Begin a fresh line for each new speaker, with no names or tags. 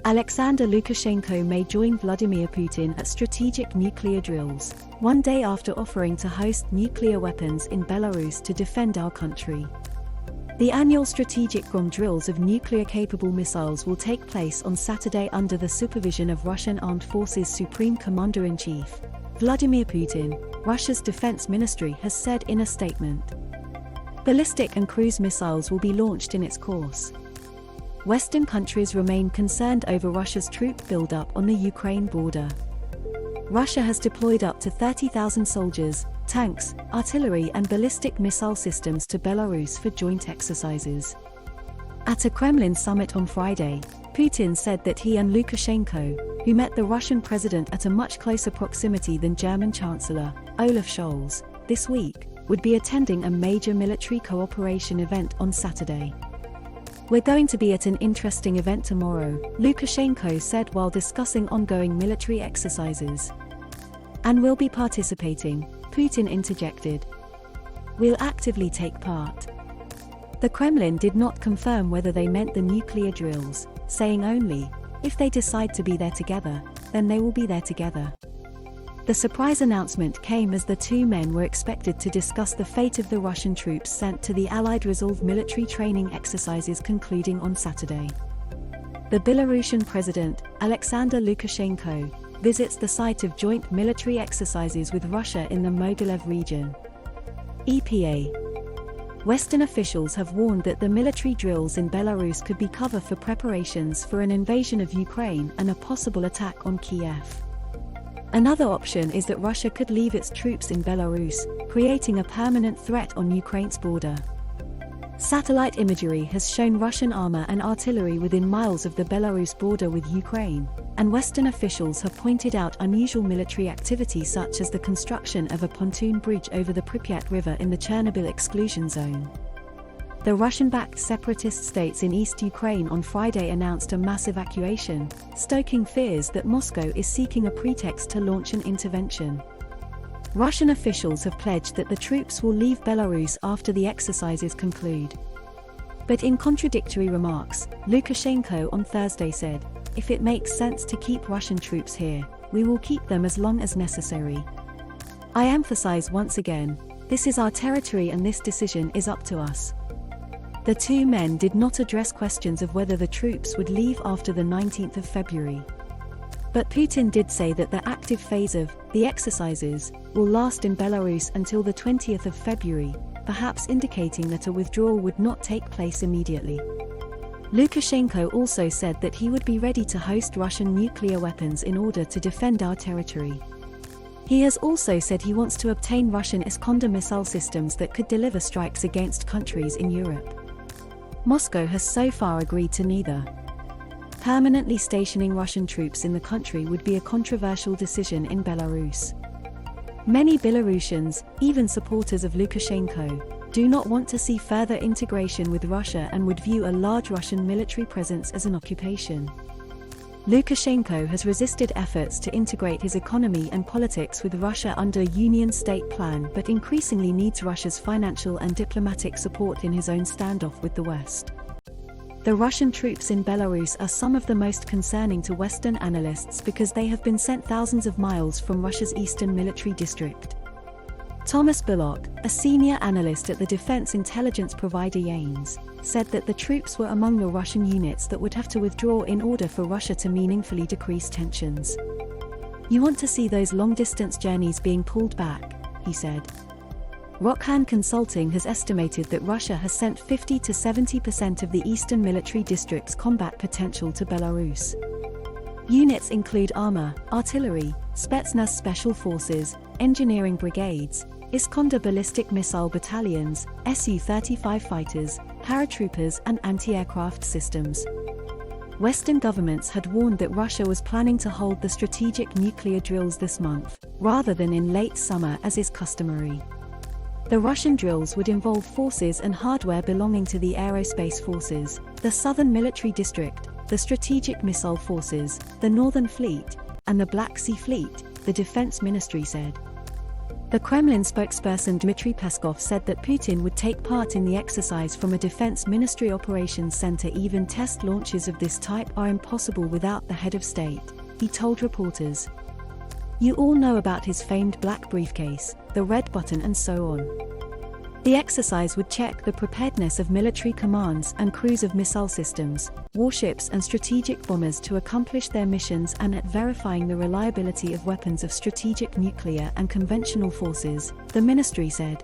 Alexander Lukashenko may join Vladimir Putin at strategic nuclear drills, one day after offering to host nuclear weapons in Belarus to defend our country. The annual strategic Grom drills of nuclear-capable missiles will take place on Saturday under the supervision of Russian Armed Forces Supreme Commander-in-Chief, Vladimir Putin, Russia's defense ministry has said in a statement. Ballistic and cruise missiles will be launched in its course. Western countries remain concerned over Russia's troop buildup on the Ukraine border. Russia has deployed up to 30,000 soldiers, tanks, artillery and ballistic missile systems to Belarus for joint exercises. At a Kremlin summit on Friday, Putin said that he and Lukashenko, who met the Russian president at a much closer proximity than German Chancellor Olaf Scholz, this week, would be attending a major military cooperation event on Saturday. "We're going to be at an interesting event tomorrow," Lukashenko said while discussing ongoing military exercises. "And we'll be participating," Putin interjected. "We'll actively take part." The Kremlin did not confirm whether they meant the nuclear drills, saying only, "If they decide to be there together, then they will be there together." The surprise announcement came as the two men were expected to discuss the fate of the Russian troops sent to the Allied Resolve military training exercises concluding on Saturday. The Belarusian president, Alexander Lukashenko, visits the site of joint military exercises with Russia in the Mogilev region. EPA. Western officials have warned that the military drills in Belarus could be cover for preparations for an invasion of Ukraine and a possible attack on Kiev. Another option is that Russia could leave its troops in Belarus, creating a permanent threat on Ukraine's border. Satellite imagery has shown Russian armor and artillery within miles of the Belarus border with Ukraine, and Western officials have pointed out unusual military activity such as the construction of a pontoon bridge over the Pripyat River in the Chernobyl exclusion zone. The Russian-backed separatist states in East Ukraine on Friday announced a mass evacuation, stoking fears that Moscow is seeking a pretext to launch an intervention. Russian officials have pledged that the troops will leave Belarus after the exercises conclude. But in contradictory remarks, Lukashenko on Thursday said, "If it makes sense to keep Russian troops here, we will keep them as long as necessary. I emphasize once again, this is our territory and this decision is up to us." The two men did not address questions of whether the troops would leave after the 19th of February. But Putin did say that the active phase of the exercises will last in Belarus until the 20th of February, perhaps indicating that a withdrawal would not take place immediately. Lukashenko also said that he would be ready to host Russian nuclear weapons in order to defend our territory. He has also said he wants to obtain Russian Iskander missile systems that could deliver strikes against countries in Europe. Moscow has so far agreed to neither. Permanently stationing Russian troops in the country would be a controversial decision in Belarus. Many Belarusians, even supporters of Lukashenko, do not want to see further integration with Russia and would view a large Russian military presence as an occupation. Lukashenko has resisted efforts to integrate his economy and politics with Russia under a Union state plan but increasingly needs Russia's financial and diplomatic support in his own standoff with the West. The Russian troops in Belarus are some of the most concerning to Western analysts because they have been sent thousands of miles from Russia's eastern military district. Thomas Bullock, a senior analyst at the defense intelligence provider Yanes, said that the troops were among the Russian units that would have to withdraw in order for Russia to meaningfully decrease tensions. "You want to see those long-distance journeys being pulled back," he said. Rockhan Consulting has estimated that Russia has sent 50 to 70% of the eastern military district's combat potential to Belarus. Units include armor, artillery, Spetsnaz special forces, engineering brigades, Iskander ballistic missile battalions, Su-35 fighters, paratroopers and anti-aircraft systems. Western governments had warned that Russia was planning to hold the strategic nuclear drills this month, rather than in late summer as is customary. The Russian drills would involve forces and hardware belonging to the Aerospace Forces, the Southern Military District, the Strategic Missile Forces, the Northern Fleet, and the Black Sea Fleet, the Defense Ministry said. The Kremlin spokesperson Dmitry Peskov said that Putin would take part in the exercise from a Defense Ministry Operations Center. Even test launches of this type are impossible without the head of state, he told reporters. You all know about his famed black briefcase, the red button and so on. The exercise would check the preparedness of military commands and crews of missile systems, warships and strategic bombers to accomplish their missions, and at verifying the reliability of weapons of strategic nuclear and conventional forces, the ministry said.